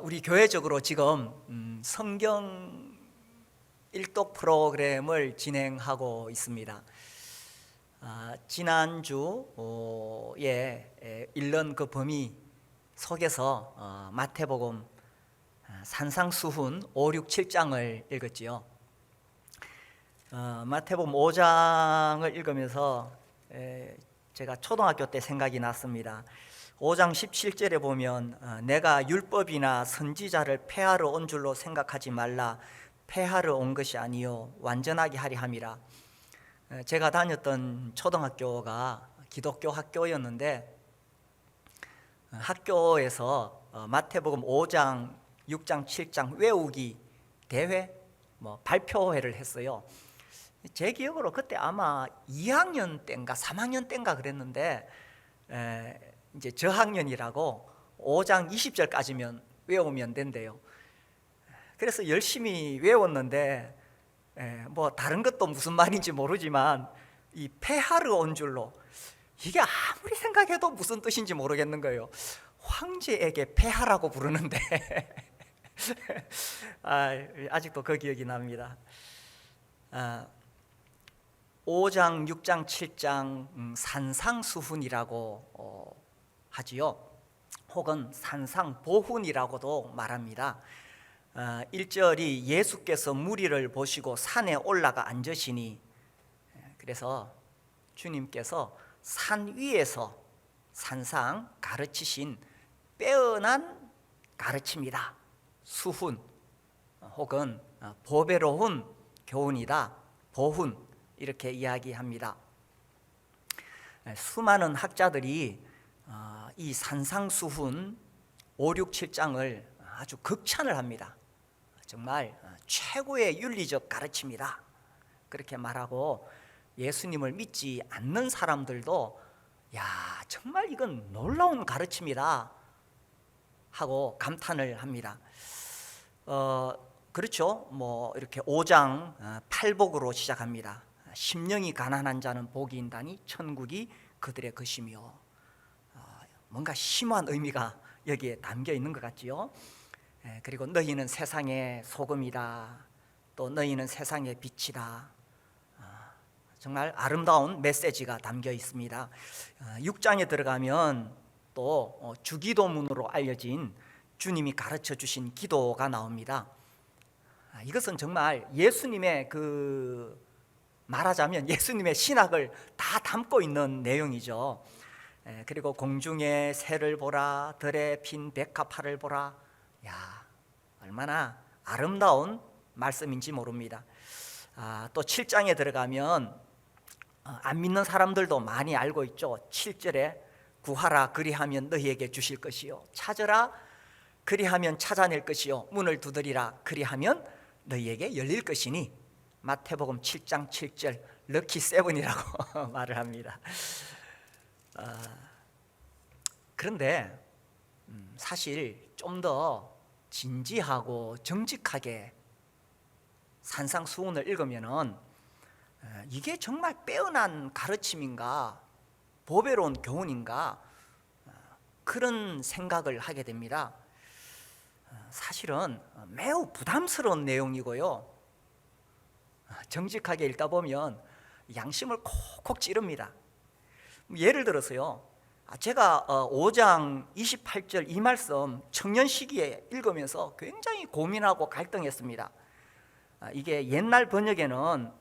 우리 교회적으로 지금 성경 일독 프로그램을 진행하고 있습니다. 지난주에 읽는 그 범위 속에서 마태복음 산상수훈 5, 6, 7장을 읽었지요. 마태복음 5장을 읽으면서 제가 초등학교 때 생각이 났습니다. 5장 17절에 보면 내가 율법이나 선지자를 폐하러 온 줄로 생각하지 말라. 폐하러 온 것이 아니요 완전하게 하려 함이라. 제가 다녔던 초등학교가 기독교 학교였는데 학교에서 마태복음 5장, 6장, 7장 외우기 대회, 발표회를 했어요. 제 기억으로 그때 아마 2학년 때인가 3학년 때인가 그랬는데 이제 저학년이라고 5장 20절까지면 외우면 된대요. 그래서 열심히 외웠는데 다른 것도 무슨 말인지 모르지만 이 폐하러 온 줄로, 이게 아무리 생각해도 무슨 뜻인지 모르겠는 거예요. 황제에게 폐하라고 부르는데 아직도 그 기억이 납니다. 5장, 6장, 7장 산상수훈이라고 하지요. 혹은 산상보훈이라고도 말합니다. 1절이 예수께서 무리를 보시고 산에 올라가 앉으시니, 그래서 주님께서 산 위에서 산상 가르치신 빼어난 가르침이다. 수훈 혹은 보배로운 교훈이다. 보훈, 이렇게 이야기합니다. 수많은 학자들이 이 산상수훈 5, 6, 7장을 아주 극찬을 합니다. 정말 최고의 윤리적 가르침이다, 그렇게 말하고, 예수님을 믿지 않는 사람들도 야, 정말 이건 놀라운 가르침이다 하고 감탄을 합니다. 그렇죠. 이렇게 5장 8복으로 시작합니다. 심령이 가난한 자는 복이 있다니 천국이 그들의 것이며, 뭔가 심오한 의미가 여기에 담겨 있는 것 같지요. 그리고 너희는 세상의 소금이다, 또 너희는 세상의 빛이다. 정말 아름다운 메시지가 담겨 있습니다. 6장에 들어가면 또 주기도문으로 알려진 주님이 가르쳐 주신 기도가 나옵니다. 이것은 정말 예수님의 말하자면 예수님의 신학을 다 담고 있는 내용이죠. 그리고 공중의 새를 보라, 들에 핀 백합화를 보라. 야, 얼마나 아름다운 말씀인지 모릅니다. 또 7장에 들어가면 안 믿는 사람들도 많이 알고 있죠. 7절에 구하라 그리하면 너희에게 주실 것이요, 찾으라 그리하면 찾아낼 것이요, 문을 두드리라 그리하면 너희에게 열릴 것이니, 마태복음 7장 7절 럭키 세븐이라고 말을 합니다. 그런데 사실 좀 더 진지하고 정직하게 산상수훈을 읽으면은 이게 정말 빼어난 가르침인가, 보배로운 교훈인가, 그런 생각을 하게 됩니다. 사실은 매우 부담스러운 내용이고요, 정직하게 읽다 보면 양심을 콕콕 찌릅니다. 예를 들어서요, 제가 5장 28절 이 말씀 청년 시기에 읽으면서 굉장히 고민하고 갈등했습니다. 이게 옛날 번역에는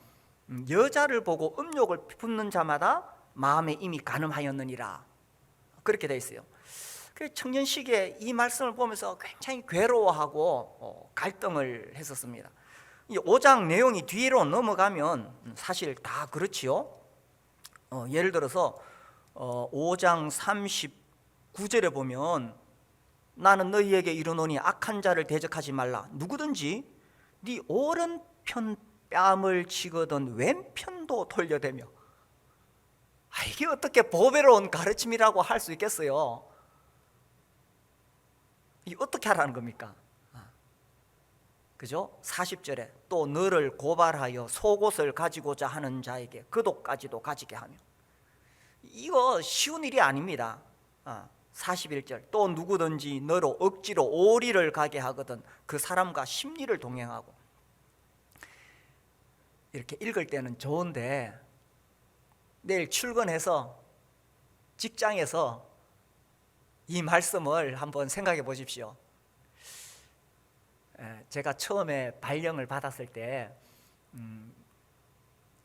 여자를 보고 음욕을 품는 자마다 마음에 이미 간음하였느니라, 그렇게 되어 있어요. 그래서 청년 시기에 이 말씀을 보면서 굉장히 괴로워하고 갈등을 했었습니다. 이 5장 내용이 뒤로 넘어가면 사실 다 그렇지요. 예를 들어서 5장 39절에 보면 나는 너희에게 이르노니 악한 자를 대적하지 말라. 누구든지 네 오른편 뺨을 치거든 왼편도 돌려대며. 이게 어떻게 보배로운 가르침이라고 할 수 있겠어요? 이 어떻게 하라는 겁니까? 그죠? 40절에 또 너를 고발하여 속옷을 가지고자 하는 자에게 그독까지도 가지게 하며. 이거 쉬운 일이 아닙니다. 41절 또 누구든지 너로 억지로 오리를 가게 하거든 그 사람과 심리를 동행하고. 이렇게 읽을 때는 좋은데 내일 출근해서 직장에서 이 말씀을 한번 생각해 보십시오. 제가 처음에 발령을 받았을 때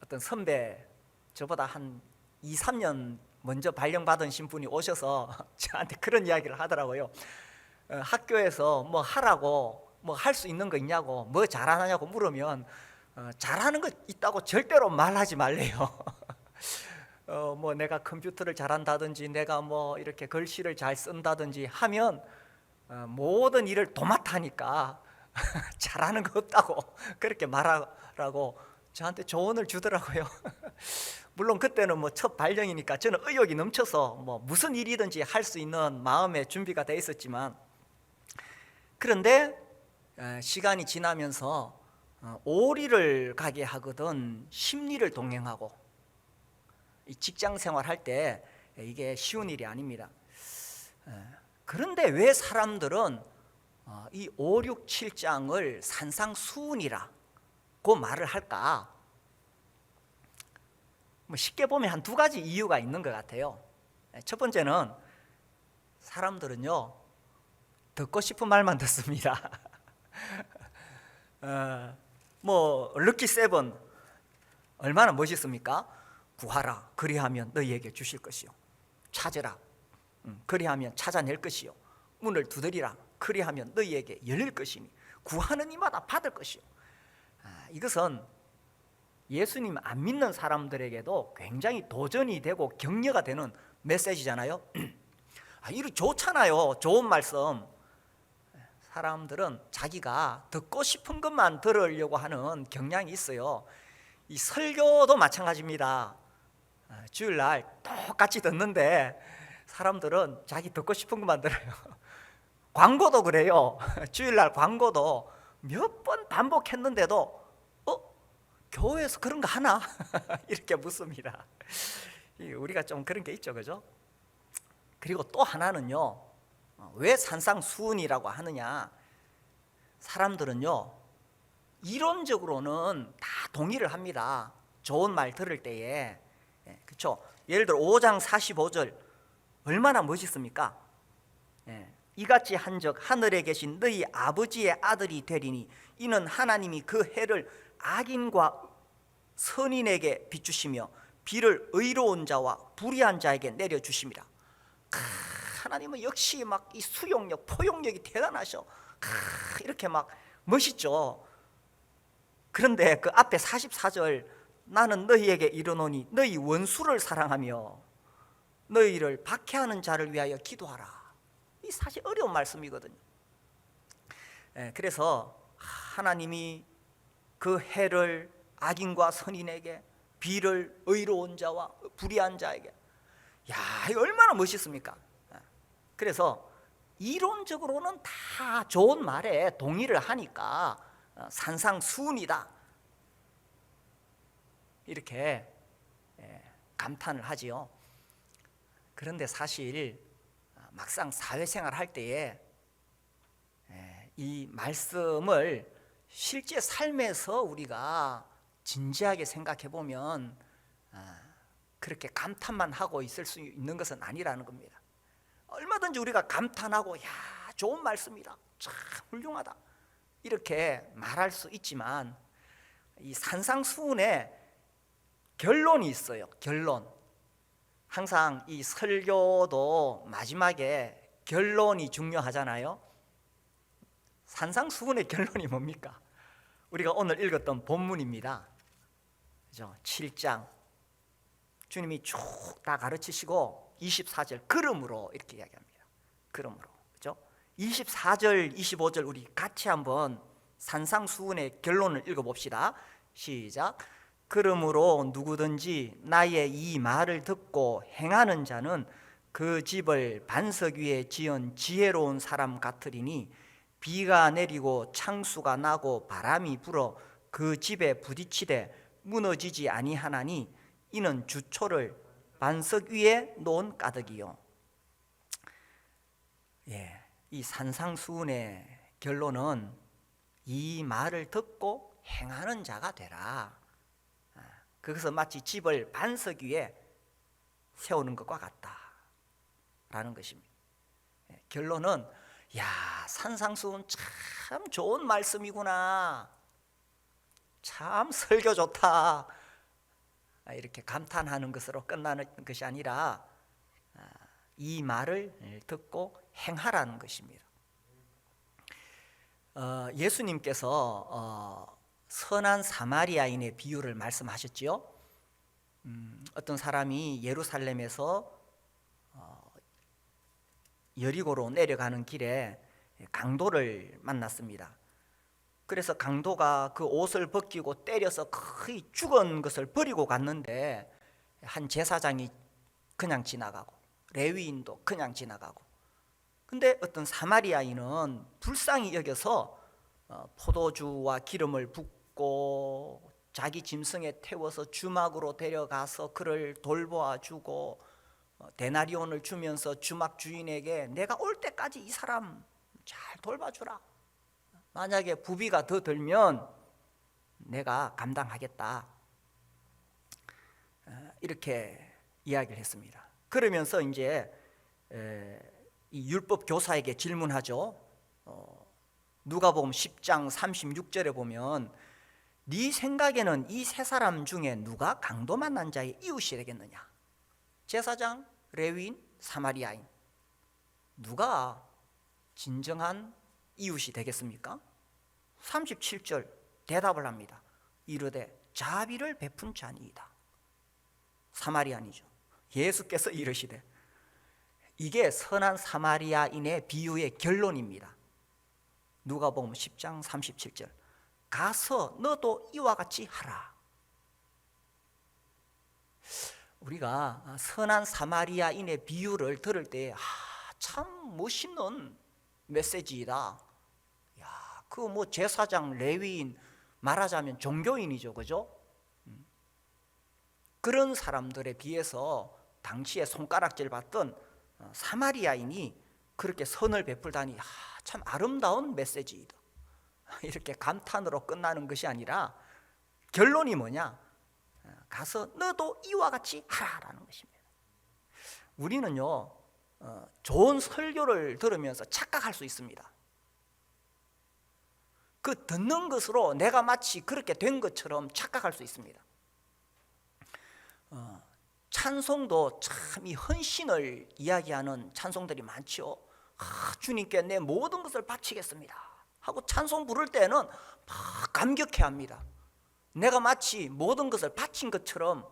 어떤 선배, 저보다 한 2, 3년 먼저 발령받은 신분이 오셔서 저한테 그런 이야기를 하더라고요. 학교에서 뭐 하라고, 뭐 할 수 있는 거 있냐고, 뭐 잘하냐고 물으면 잘하는 거 있다고 절대로 말하지 말래요. 뭐 내가 컴퓨터를 잘한다든지 내가 뭐 이렇게 글씨를 잘 쓴다든지 하면 모든 일을 도맡아 하니까 잘하는 거 없다고 그렇게 말하라고 저한테 조언을 주더라고요. 물론 그때는 뭐 첫 발령이니까 저는 의욕이 넘쳐서 뭐 무슨 일이든지 할 수 있는 마음의 준비가 돼 있었지만, 그런데 시간이 지나면서 오리를 가게 하거든 심리를 동행하고. 이 직장 생활할 때 이게 쉬운 일이 아닙니다. 그런데 왜 사람들은 이 5, 6, 7장을 산상수훈이라고 말을 할까? 뭐 쉽게 보면 한 두 가지 이유가 있는 것 같아요. 첫 번째는 사람들은요 듣고 싶은 말만 듣습니다. 뭐 럭키 세븐 얼마나 멋있습니까? 구하라 그리하면 너희에게 주실 것이요, 찾으라 그리하면 찾아낼 것이요, 문을 두드리라 그리하면 너희에게 열릴 것이니 구하는 이마다 받을 것이요. 이것은 예수님 안 믿는 사람들에게도 굉장히 도전이 되고 격려가 되는 메시지잖아요. 이거 좋잖아요, 좋은 말씀. 사람들은 자기가 듣고 싶은 것만 들으려고 하는 경향이 있어요. 이 설교도 마찬가지입니다. 주일날 똑같이 듣는데 사람들은 자기 듣고 싶은 것만 들어요. 광고도 그래요. 주일날 광고도 몇 번 반복했는데도 교회에서 그런 거 하나? 이렇게 묻습니다. 우리가 좀 그런 게 있죠, 그죠? 그리고 또 하나는요, 왜 산상수훈이라고 하느냐? 사람들은요 이론적으로는 다 동의를 합니다. 좋은 말 들을 때에. 그렇죠? 예를 들어 5장 45절 얼마나 멋있습니까? 이같이 한즉 하늘에 계신 너희 아버지의 아들이 되리니 이는 하나님이 그 해를 악인과 선인에게 비추시며 비를 의로운 자와 불의한 자에게 내려주심이라. 하나님은 역시 막 이 수용력, 포용력이 대단하셔. 이렇게 막 멋있죠. 그런데 그 앞에 44절 나는 너희에게 이르노니 너희 원수를 사랑하며 너희를 박해하는 자를 위하여 기도하라. 이 사실 어려운 말씀이거든요. 그래서 하나님이 그 해를 악인과 선인에게, 비를 의로운 자와 불의한 자에게. 야, 이거 얼마나 멋있습니까? 그래서 이론적으로는 다 좋은 말에 동의를 하니까 산상수훈이다 이렇게 감탄을 하지요. 그런데 사실 막상 사회생활 할 때에 이 말씀을 실제 삶에서 우리가 진지하게 생각해 보면 그렇게 감탄만 하고 있을 수 있는 것은 아니라는 겁니다. 얼마든지 우리가 감탄하고 야, 좋은 말씀이다, 참 훌륭하다 이렇게 말할 수 있지만 이 산상수훈에 결론이 있어요. 결론. 항상 이 설교도 마지막에 결론이 중요하잖아요. 산상수훈의 결론이 뭡니까? 우리가 오늘 읽었던 본문입니다. 그죠? 7장 주님이 쭉 다 가르치시고 24절 그러므로 이렇게 이야기합니다. 그러므로. 그죠? 24절 25절 우리 같이 한번 산상수훈의 결론을 읽어봅시다. 시작. 그러므로 누구든지 나의 이 말을 듣고 행하는 자는 그 집을 반석 위에 지은 지혜로운 사람 같으리니 비가 내리고 창수가 나고 바람이 불어 그 집에 부딪히되 무너지지 아니하나니 이는 주초를 반석 위에 놓은 가득이요. 이 산상수훈의 결론은 이 말을 듣고 행하는 자가 되라. 그것은 마치 집을 반석 위에 세우는 것과 같다라는 것입니다. 결론은 산상수훈 참 좋은 말씀이구나, 참 설교 좋다, 이렇게 감탄하는 것으로 끝나는 것이 아니라 이 말을 듣고 행하라는 것입니다. 예수님께서 선한 사마리아인의 비유를 말씀하셨지요. 어떤 사람이 예루살렘에서 여리고로 내려가는 길에 강도를 만났습니다. 그래서 강도가 그 옷을 벗기고 때려서 거의 죽은 것을 버리고 갔는데 한 제사장이 그냥 지나가고 레위인도 그냥 지나가고, 근데 어떤 사마리아인은 불쌍히 여겨서 포도주와 기름을 붓고 자기 짐승에 태워서 주막으로 데려가서 그를 돌보아 주고 데나리온을 주면서 주막 주인에게 내가 올 때까지 이 사람 잘 돌봐주라, 만약에 부비가 더 들면 내가 감당하겠다, 이렇게 이야기를 했습니다. 그러면서 이제 이 율법 교사에게 질문하죠. 누가복음 10장 36절에 보면 네 생각에는 이 세 사람 중에 누가 강도 만난 자의 이웃이 되겠느냐? 제사장, 레위인, 사마리아인, 누가 진정한 이웃이 되겠습니까? 37절 대답을 합니다. 이르되 자비를 베푼 자니이다. 사마리아인이죠. 예수께서 이르시되, 이게 선한 사마리아인의 비유의 결론입니다. 누가복음 10장 37절 가서 너도 이와 같이 하라. 우리가 선한 사마리아인의 비유를 들을 때 참 멋있는 메시지이다. 그 뭐 제사장, 레위인, 말하자면 종교인이죠, 그죠? 그런 사람들에 비해서 당시에 손가락질 받던 사마리아인이 그렇게 선을 베풀다니 참 아름다운 메시지이다, 이렇게 감탄으로 끝나는 것이 아니라 결론이 뭐냐? 가서 너도 이와 같이 하라라는 것입니다. 우리는요 좋은 설교를 들으면서 착각할 수 있습니다. 그 듣는 것으로 내가 마치 그렇게 된 것처럼 착각할 수 있습니다. 찬송도 참 이 헌신을 이야기하는 찬송들이 많죠. 주님께 내 모든 것을 바치겠습니다 하고 찬송 부를 때는 막 감격해합니다. 내가 마치 모든 것을 바친 것처럼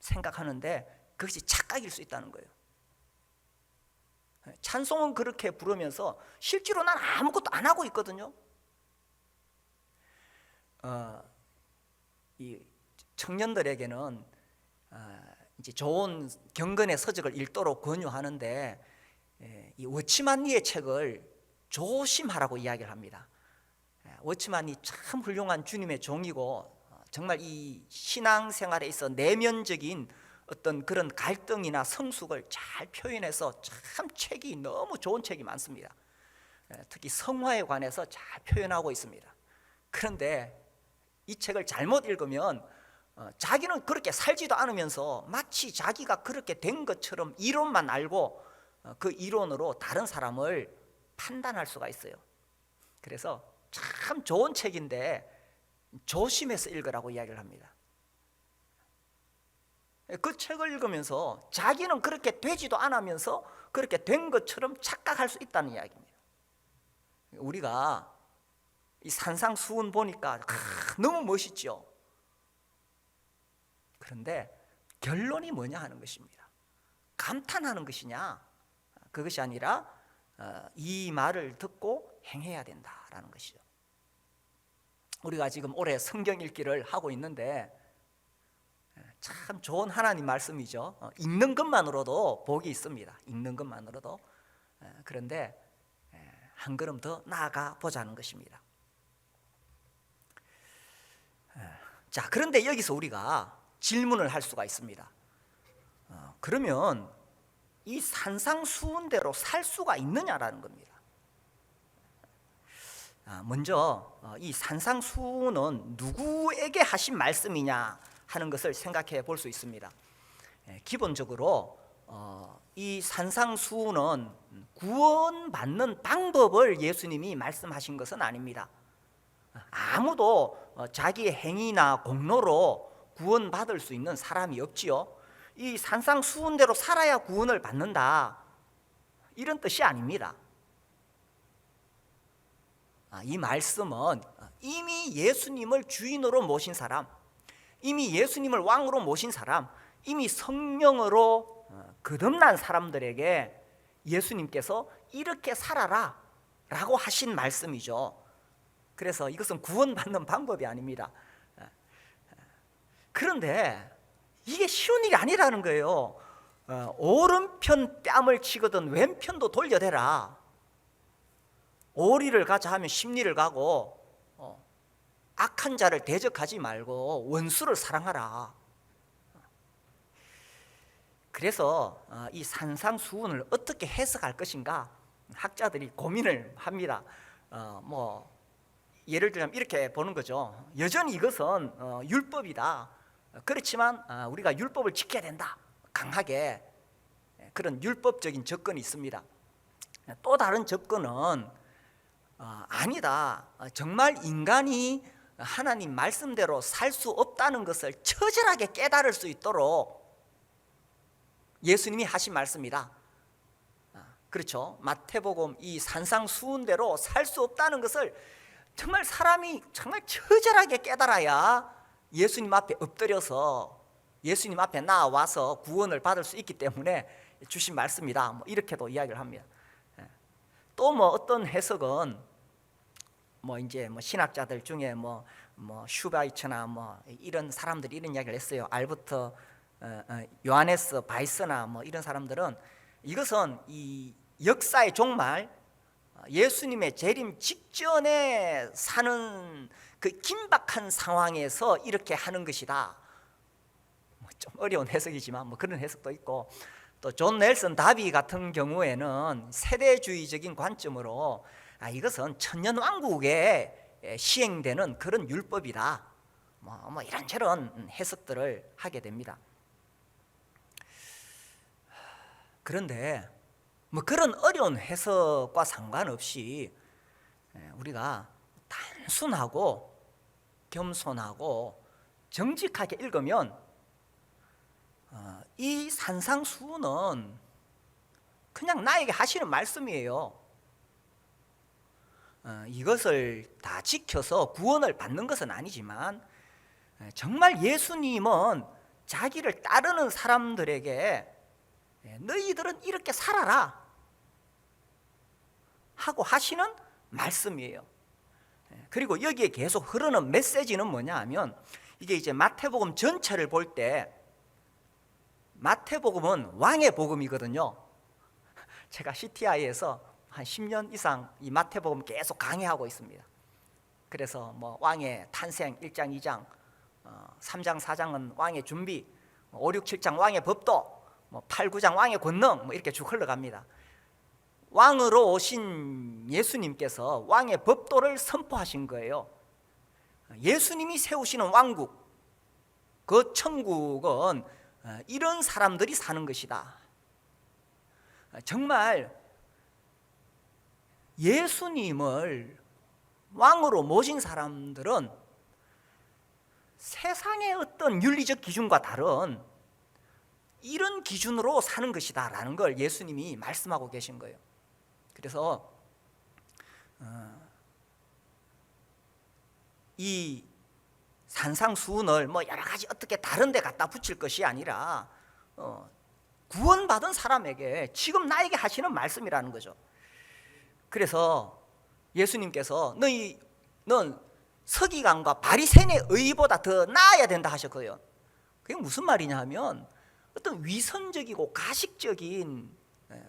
생각하는데 그것이 착각일 수 있다는 거예요. 찬송은 그렇게 부르면서 실제로 난 아무것도 안 하고 있거든요. 이 청년들에게는 이제 좋은 경건의 서적을 읽도록 권유하는데 이 워치만니의 책을 조심하라고 이야기를 합니다. 워치만니 참 훌륭한 주님의 종이고 정말 이 신앙생활에 있어 내면적인 어떤 그런 갈등이나 성숙을 잘 표현해서 참 책이 너무 좋은 책이 많습니다. 특히 성화에 관해서 잘 표현하고 있습니다. 그런데 이 책을 잘못 읽으면 자기는 그렇게 살지도 않으면서 마치 자기가 그렇게 된 것처럼 이론만 알고 그 이론으로 다른 사람을 판단할 수가 있어요. 그래서 참 좋은 책인데 조심해서 읽으라고 이야기를 합니다. 그 책을 읽으면서 자기는 그렇게 되지도 않으면서 그렇게 된 것처럼 착각할 수 있다는 이야기입니다. 우리가 이 산상수훈 보니까 너무 멋있죠. 그런데 결론이 뭐냐 하는 것입니다. 감탄하는 것이냐, 그것이 아니라 이 말을 듣고 행해야 된다라는 것이죠. 우리가 지금 올해 성경 읽기를 하고 있는데 참 좋은 하나님 말씀이죠. 읽는 것만으로도 복이 있습니다. 읽는 것만으로도. 그런데 한 걸음 더 나아가 보자는 것입니다. 자, 그런데 여기서 우리가 질문을 할 수가 있습니다. 그러면 이 산상수훈대로 살 수가 있느냐라는 겁니다. 먼저 이 산상수훈은 누구에게 하신 말씀이냐 하는 것을 생각해 볼 수 있습니다. 기본적으로 이 산상수훈은 구원받는 방법을 예수님이 말씀하신 것은 아닙니다. 아무도 자기의 행위나 공로로 구원받을 수 있는 사람이 없지요. 이 산상수훈대로 살아야 구원을 받는다, 이런 뜻이 아닙니다. 이 말씀은 이미 예수님을 주인으로 모신 사람, 이미 예수님을 왕으로 모신 사람, 이미 성령으로 거듭난 사람들에게 예수님께서 이렇게 살아라 라고 하신 말씀이죠. 그래서 이것은 구원받는 방법이 아닙니다. 그런데 이게 쉬운 일이 아니라는 거예요. 오른편 뺨을 치거든 왼편도 돌려대라. 오리를 가자 하면 십리를 가고, 악한 자를 대적하지 말고 원수를 사랑하라. 그래서 이 산상수훈을 어떻게 해석할 것인가 학자들이 고민을 합니다. 예를 들면 이렇게 보는 거죠. 여전히 이것은 율법이다. 그렇지만 우리가 율법을 지켜야 된다, 강하게 그런 율법적인 접근이 있습니다. 또 다른 접근은 아니다, 정말 인간이 하나님 말씀대로 살 수 없다는 것을 처절하게 깨달을 수 있도록 예수님이 하신 말씀이다. 그렇죠. 마태복음 이 산상수훈대로 살 수 없다는 것을 정말 사람이 정말 처절하게 깨달아야 예수님 앞에 엎드려서 예수님 앞에 나와서 구원을 받을 수 있기 때문에 주신 말씀이다, 이렇게도 이야기를 합니다. 또 어떤 해석은 이제 신학자들 중에 슈바이처나 이런 사람들이 이런 이야기를 했어요. 알부터 요하네스 바이스나 이런 사람들은 이것은 이 역사의 종말, 예수님의 재림 직전에 사는 그 긴박한 상황에서 이렇게 하는 것이다. 좀 어려운 해석이지만 그런 해석도 있고, 또 존 넬슨 다비 같은 경우에는 세대주의적인 관점으로 이것은 천년왕국에 시행되는 그런 율법이다, 이런저런 해석들을 하게 됩니다. 그런데 그런 어려운 해석과 상관없이 우리가 단순하고 겸손하고 정직하게 읽으면 이 산상수훈은 그냥 나에게 하시는 말씀이에요. 이것을 다 지켜서 구원을 받는 것은 아니지만 정말 예수님은 자기를 따르는 사람들에게 너희들은 이렇게 살아라 하고 하시는 말씀이에요. 그리고 여기에 계속 흐르는 메시지는 뭐냐 하면, 이게 이제 마태복음 전체를 볼 때 마태복음은 왕의 복음이거든요. 제가 CTI에서 한 10년 이상 이 마태복음 계속 강의하고 있습니다. 그래서 왕의 탄생 1장 2장, 3장 4장은 왕의 준비, 5, 6, 7장 왕의 법도, 8, 9장 왕의 권능, 이렇게 쭉 흘러갑니다. 왕으로 오신 예수님께서 왕의 법도를 선포하신 거예요. 예수님이 세우시는 왕국, 그 천국은 이런 사람들이 사는 것이다. 정말 예수님을 왕으로 모신 사람들은 세상의 어떤 윤리적 기준과 다른 이런 기준으로 사는 것이다 라는 걸 예수님이 말씀하고 계신 거예요. 그래서 이 산상수훈을 여러 가지 어떻게 다른 데 갖다 붙일 것이 아니라 구원받은 사람에게 지금 나에게 하시는 말씀이라는 거죠. 그래서 예수님께서 넌 서기관과 바리새인의 의보다 더 나아야 된다 하셨거든요. 그게 무슨 말이냐 하면 어떤 위선적이고 가식적인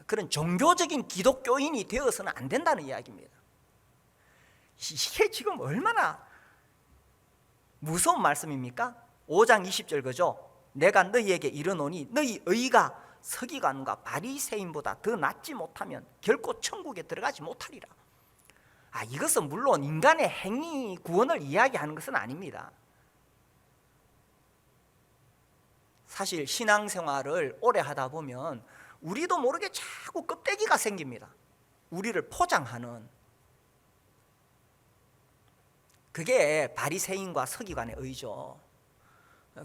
그런 종교적인 기독교인이 되어서는 안 된다는 이야기입니다. 이게 지금 얼마나 무서운 말씀입니까? 5장 20절 그죠? 내가 너희에게 이르노니 너희 의가 서기관과 바리새인보다 더 낫지 못하면 결코 천국에 들어가지 못하리라. 이것은 물론 인간의 행위 구원을 이야기하는 것은 아닙니다. 사실 신앙생활을 오래 하다 보면 우리도 모르게 자꾸 껍데기가 생깁니다. 우리를 포장하는. 그게 바리새인과 서기관의 의죠.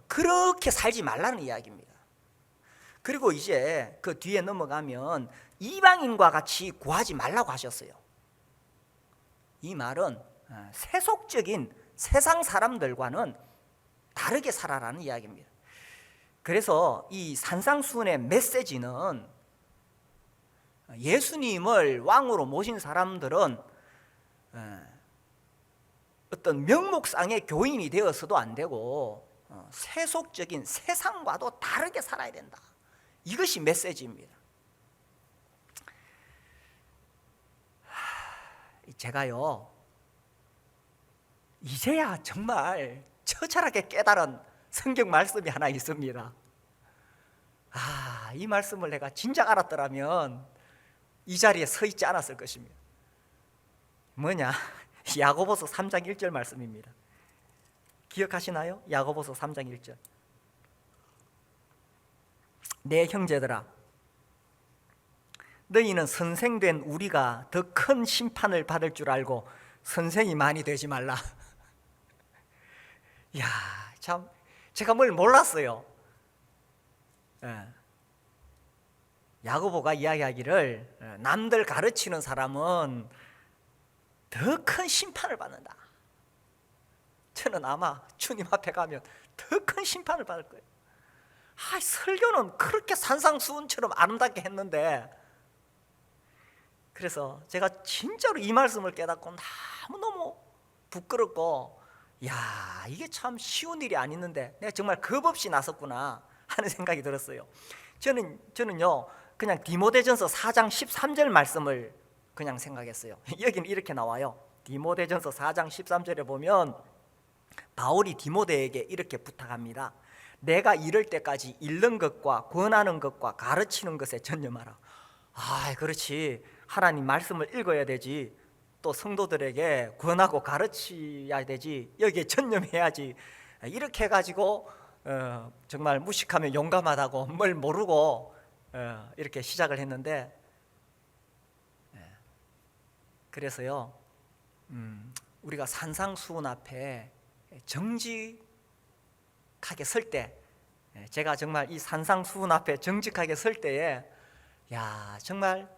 그렇게 살지 말라는 이야기입니다. 그리고 이제 그 뒤에 넘어가면 이방인과 같이 구하지 말라고 하셨어요. 이 말은 세속적인 세상 사람들과는 다르게 살아라는 이야기입니다. 그래서 이 산상수훈의 메시지는 예수님을 왕으로 모신 사람들은 어떤 명목상의 교인이 되어서도 안 되고 세속적인 세상과도 다르게 살아야 된다. 이것이 메시지입니다. 제가요, 이제야 정말 처절하게 깨달은 성경 말씀이 하나 있습니다. 이 말씀을 내가 진작 알았더라면 이 자리에 서 있지 않았을 것입니다. 뭐냐? 야고보서 3장 1절 말씀입니다. 기억하시나요? 야고보서 3장 1절. 내 형제들아, 너희는 선생된 우리가 더 큰 심판을 받을 줄 알고 선생이 많이 되지 말라. 야, 참 제가 뭘 몰랐어요. 야고보가 이야기하기를 남들 가르치는 사람은 더 큰 심판을 받는다. 저는 아마 주님 앞에 가면 더 큰 심판을 받을 거예요. 설교는 그렇게 산상수훈처럼 아름답게 했는데, 그래서 제가 진짜로 이 말씀을 깨닫고 너무너무 부끄럽고, 이게 참 쉬운 일이 아니는데 내가 정말 겁없이 나섰구나 하는 생각이 들었어요. 저는요 그냥 디모데전서 4장 13절 말씀을 그냥 생각했어요. 여기는 이렇게 나와요. 디모데전서 4장 13절에 보면 바울이 디모데에게 이렇게 부탁합니다. 내가 이럴 때까지 읽는 것과 권하는 것과 가르치는 것에 전념하라. 그렇지, 하나님 말씀을 읽어야 되지, 또 성도들에게 권하고 가르쳐야 되지, 여기에 전념해야지. 이렇게 해가지고 정말 무식하면 용감하다고 뭘 모르고 이렇게 시작을 했는데, 그래서요 우리가 산상수훈 앞에 정직하게 설 때, 제가 정말 이 산상수훈 앞에 정직하게 설 때에 정말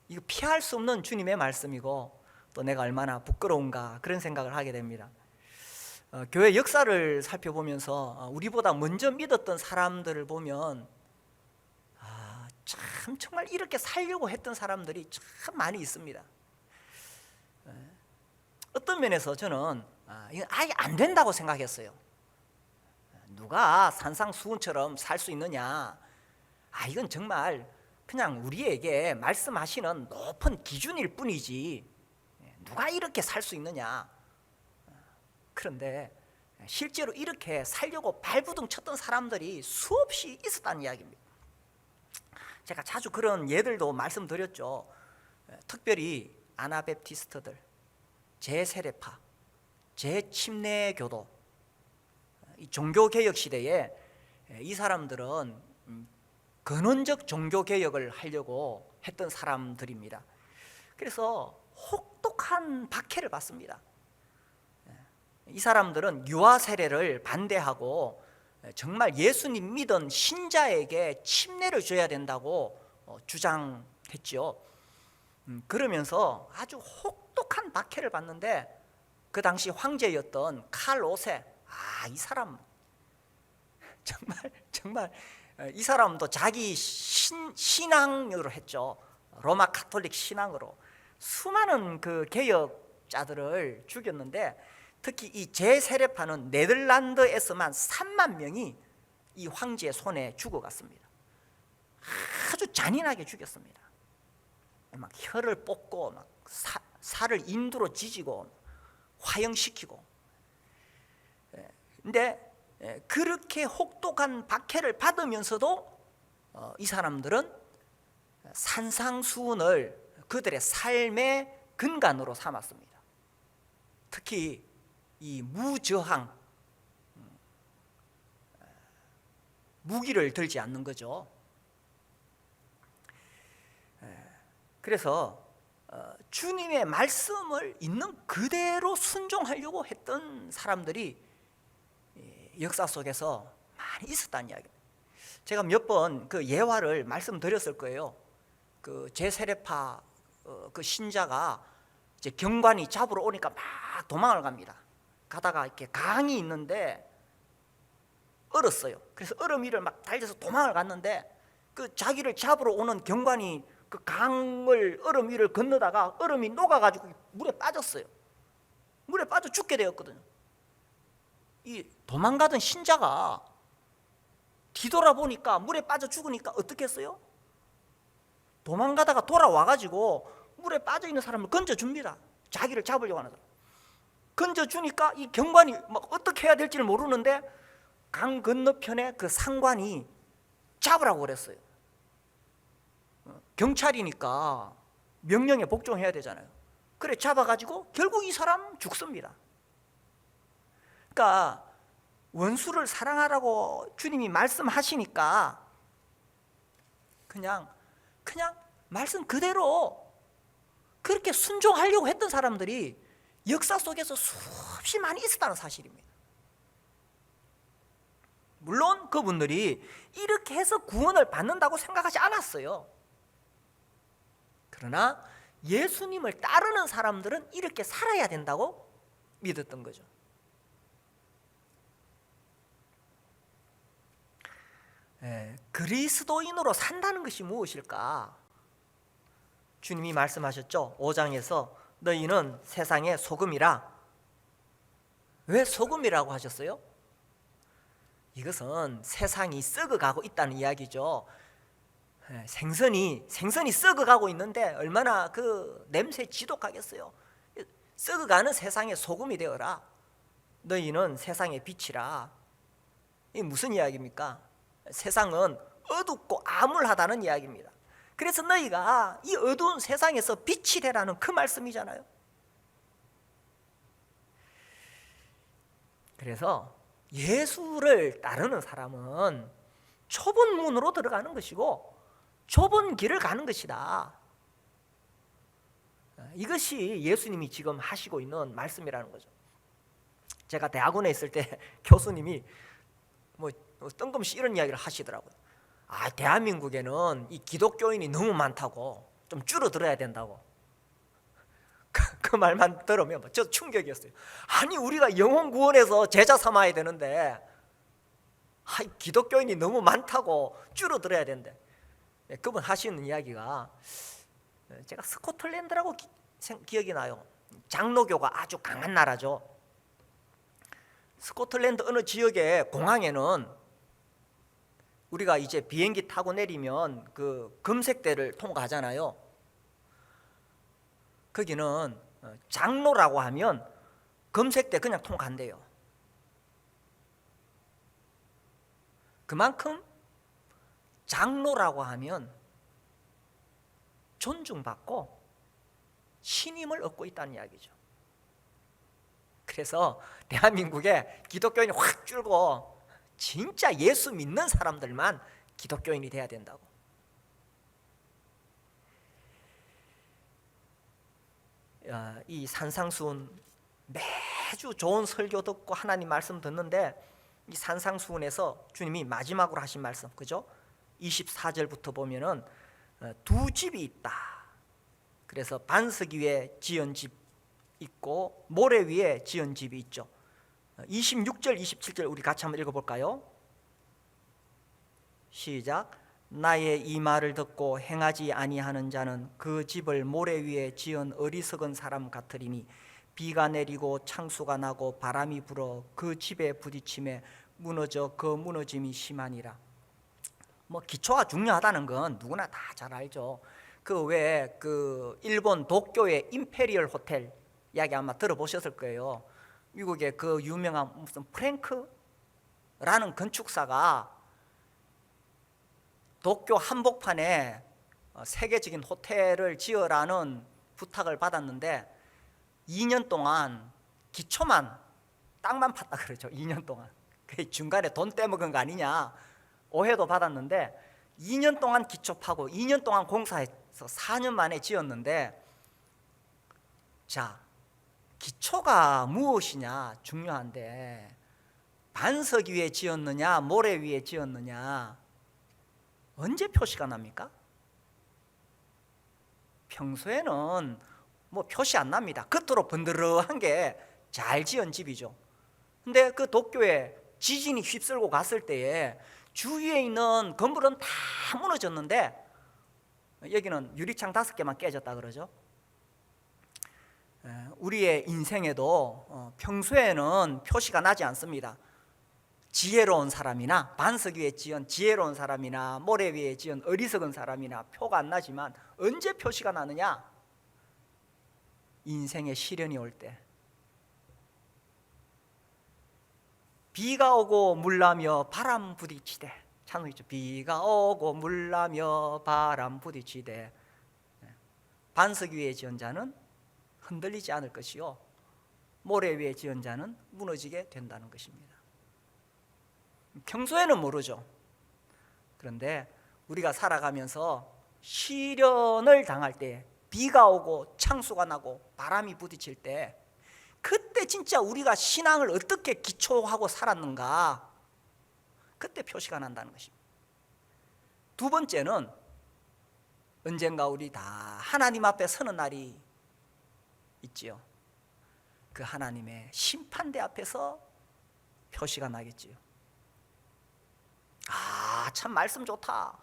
이거 피할 수 없는 주님의 말씀이고 또 내가 얼마나 부끄러운가 그런 생각을 하게 됩니다. 교회 역사를 살펴보면서 우리보다 먼저 믿었던 사람들을 보면 참 정말 이렇게 살려고 했던 사람들이 참 많이 있습니다. 어떤 면에서 저는 이건 아예 안 된다고 생각했어요. 누가 산상수훈처럼 살 수 있느냐? 이건 정말 그냥 우리에게 말씀하시는 높은 기준일 뿐이지 누가 이렇게 살 수 있느냐? 그런데 실제로 이렇게 살려고 발부둥 쳤던 사람들이 수없이 있었다는 이야기입니다. 제가 자주 그런 예들도 말씀드렸죠. 특별히 아나베프티스트들, 제세례파, 제침례교도, 이 종교개혁 시대에 이 사람들은 근원적 종교개혁을 하려고 했던 사람들입니다. 그래서 혹독한 박해를 받습니다. 이 사람들은 유아 세례를 반대하고 정말 예수님 믿은 신자에게 침례를 줘야 된다고 주장했죠. 그러면서 아주 혹독한 박해를 받는데, 그 당시 황제였던 칼 5세, 이 사람 정말 이 사람도 자기 신앙으로 했죠. 로마 가톨릭 신앙으로 수많은 그 개혁자들을 죽였는데, 특히 이 제세례파는 네덜란드에서만 3만 명이 이 황제의 손에 죽어갔습니다. 아주 잔인하게 죽였습니다. 막 혀를 뽑고 막 살을 인두로 지지고 화형시키고. 근데 그렇게 혹독한 박해를 받으면서도 이 사람들은 산상수훈을 그들의 삶의 근간으로 삼았습니다. 특히 이 무저항, 무기를 들지 않는 거죠. 그래서 주님의 말씀을 있는 그대로 순종하려고 했던 사람들이 역사 속에서 많이 있었다는 이야기입니다. 제가 몇 번 그 예화를 말씀드렸을 거예요. 그 제세례파 그 신자가 이제 경관이 잡으러 오니까 막 도망을 갑니다. 가다가 이렇게 강이 있는데 얼었어요. 그래서 얼음 위를 막 달려서 도망을 갔는데 그 자기를 잡으러 오는 경관이 그 강을 얼음 위를 건너다가 얼음이 녹아가지고 물에 빠졌어요. 물에 빠져 죽게 되었거든요. 이 도망가던 신자가 뒤돌아보니까 물에 빠져 죽으니까 어떻게 했어요? 도망가다가 돌아와가지고 물에 빠져있는 사람을 건져줍니다. 자기를 잡으려고 하는 사람 건져주니까 이 경관이 막 어떻게 해야 될지를 모르는데 강 건너편에 그 상관이 잡으라고 그랬어요. 경찰이니까 명령에 복종해야 되잖아요. 그래 잡아가지고 결국 이 사람 죽습니다. 그러니까 원수를 사랑하라고 주님이 말씀하시니까 그냥 말씀 그대로 그렇게 순종하려고 했던 사람들이 역사 속에서 수없이 많이 있었다는 사실입니다. 물론 그분들이 이렇게 해서 구원을 받는다고 생각하지 않았어요. 그러나 예수님을 따르는 사람들은 이렇게 살아야 된다고 믿었던 거죠. 그리스도인으로 산다는 것이 무엇일까? 주님이 말씀하셨죠. 5장에서 너희는 세상의 소금이라. 왜 소금이라고 하셨어요? 이것은 세상이 썩어가고 있다는 이야기죠. 생선이 썩어가고 있는데 얼마나 그 냄새 지독하겠어요. 썩어가는 세상의 소금이 되어라. 너희는 세상의 빛이라. 이게 무슨 이야기입니까? 세상은 어둡고 암울하다는 이야기입니다. 그래서 너희가 이 어두운 세상에서 빛이 되라는 그 말씀이잖아요. 그래서 예수를 따르는 사람은 좁은 문으로 들어가는 것이고 좁은 길을 가는 것이다. 이것이 예수님이 지금 하시고 있는 말씀이라는 거죠. 제가 대학원에 있을 때 교수님이 뭐 뜬금없이 이런 이야기를 하시더라고요. 대한민국에는 이 기독교인이 너무 많다고 좀 줄어들어야 된다고. 그 말만 들으면 저 충격이었어요. 아니 우리가 영혼 구원해서 제자 삼아야 되는데 기독교인이 너무 많다고 줄어들어야 된대. 그분 하시는 이야기가 제가 스코틀랜드라고 기억이 나요. 장로교가 아주 강한 나라죠. 스코틀랜드 어느 지역의 공항에는 우리가 이제 비행기 타고 내리면 그 검색대를 통과하잖아요. 거기는 장로라고 하면 검색대 그냥 통과한대요. 그만큼 장로라고 하면 존중받고 신임을 얻고 있다는 이야기죠. 그래서 대한민국에 기독교인이 확 줄고 진짜 예수 믿는 사람들만 기독교인이 돼야 된다고. 이 산상수훈 매주 좋은 설교 듣고 하나님 말씀 듣는데 이 산상수훈에서 주님이 마지막으로 하신 말씀, 그죠? 24절부터 보면은 두 집이 있다. 그래서 반석 위에 지은 집 있고 모래 위에 지은 집이 있죠. 26절 27절 우리 같이 한번 읽어볼까요? 시작. 나의 이 말을 듣고 행하지 아니하는 자는 그 집을 모래 위에 지은 어리석은 사람 같으리니 비가 내리고 창수가 나고 바람이 불어 그 집에 부딪힘에 무너져 그 무너짐이 심하니라. 뭐 기초가 중요하다는 건 누구나 다 잘 알죠. 그 왜 그 일본 도쿄의 임페리얼 호텔 이야기 아마 들어보셨을 거예요. 미국의 그 유명한 무슨 프랭크라는 건축사가 도쿄 한복판에 세계적인 호텔을 지으라는 부탁을 받았는데 2년 동안 기초만 땅만 팠다 그러죠. 2년 동안. 그 중간에 돈 떼먹은 거 아니냐 오해도 받았는데 2년 동안 기초 파고 2년 동안 공사해서 4년 만에 지었는데, 자, 기초가 무엇이냐 중요한데 반석 위에 지었느냐 모래 위에 지었느냐 언제 표시가 납니까? 평소에는 뭐 표시 안 납니다. 겉으로 번드러한 게 잘 지은 집이죠. 근데 그 도쿄에 지진이 휩쓸고 갔을 때에 주위에 있는 건물은 다 무너졌는데 여기는 유리창 5개만 깨졌다 그러죠. 우리의 인생에도 평소에는 표시가 나지 않습니다. 지혜로운 사람이나 반석 위에 지은 지혜로운 사람이나 모래 위에 지은 어리석은 사람이나 표가 안 나지만 언제 표시가 나느냐? 인생의 시련이 올 때. 비가 오고 물나며 바람 부딪히되, 찬송 있죠. 비가 오고 물나며 바람 부딪히되 반석 위에 지은 자는 흔들리지 않을 것이요 모래 위에 지은 자는 무너지게 된다는 것입니다. 평소에는 모르죠. 그런데 우리가 살아가면서 시련을 당할 때, 비가 오고 창수가 나고 바람이 부딪힐 때, 그때 진짜 우리가 신앙을 어떻게 기초하고 살았는가, 그때 표시가 난다는 것입니다. 두 번째는 언젠가 우리 다 하나님 앞에 서는 날이 있지요. 그 하나님의 심판대 앞에서 표시가 나겠지요. 아, 참 말씀 좋다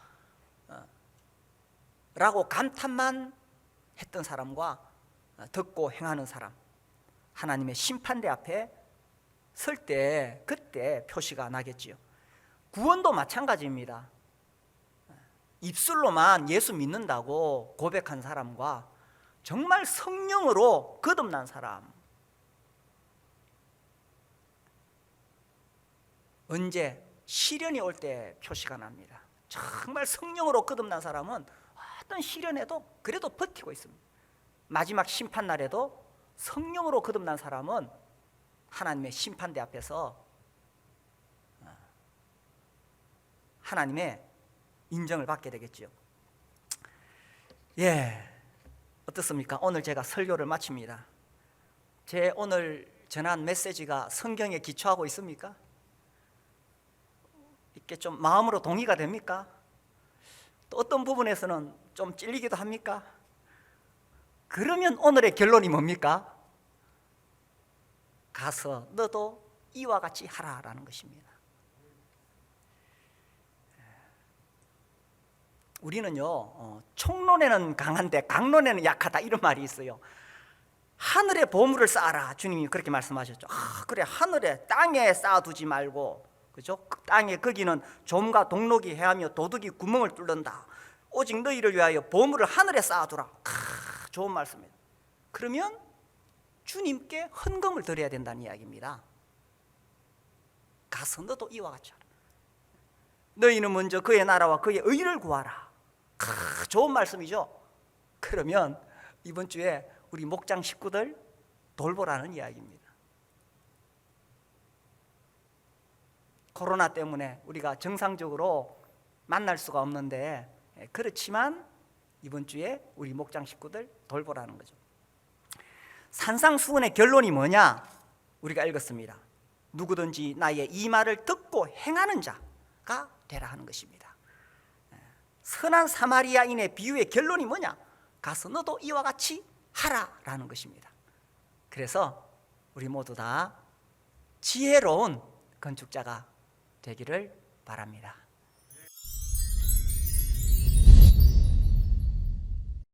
라고 감탄만 했던 사람과 듣고 행하는 사람, 하나님의 심판대 앞에 설 때 그때 표시가 나겠지요. 구원도 마찬가지입니다. 입술로만 예수 믿는다고 고백한 사람과 정말 성령으로 거듭난 사람, 언제? 시련이 올 때 표시가 납니다. 정말 성령으로 거듭난 사람은 어떤 시련에도 그래도 버티고 있습니다. 마지막 심판날에도 성령으로 거듭난 사람은 하나님의 심판대 앞에서 하나님의 인정을 받게 되겠죠. 예, 어떻습니까? 오늘 제가 설교를 마칩니다. 제 오늘 전한 메시지가 성경에 기초하고 있습니까? 이렇게 좀 마음으로 동의가 됩니까? 또 어떤 부분에서는 좀 찔리기도 합니까? 그러면 오늘의 결론이 뭡니까? 가서 너도 이와 같이 하라라는 것입니다. 우리는요, 총론에는 강한데 강론에는 약하다, 이런 말이 있어요. 하늘에 보물을 쌓아라, 주님이 그렇게 말씀하셨죠. 그래, 하늘에, 땅에 쌓아두지 말고, 그죠? 땅에 거기는 좀과 동록이 해하며 도둑이 구멍을 뚫는다. 오직 너희를 위하여 보물을 하늘에 쌓아두라. 좋은 말씀이에요. 그러면 주님께 헌금을 드려야 된다는 이야기입니다. 가서 너도 이와 같이 하라. 너희는 먼저 그의 나라와 그의 의를 구하라. 좋은 말씀이죠. 그러면 이번 주에 우리 목장 식구들 돌보라는 이야기입니다. 코로나 때문에 우리가 정상적으로 만날 수가 없는데, 그렇지만 이번 주에 우리 목장 식구들 돌보라는 거죠. 산상수훈의 결론이 뭐냐? 우리가 읽었습니다. 누구든지 나의 이 말을 듣고 행하는 자가 되라 하는 것입니다. 선한 사마리아인의 비유의 결론이 뭐냐? 가서 너도 이와 같이 하라라는 것입니다. 그래서 우리 모두 다 지혜로운 건축자가 되기를 바랍니다.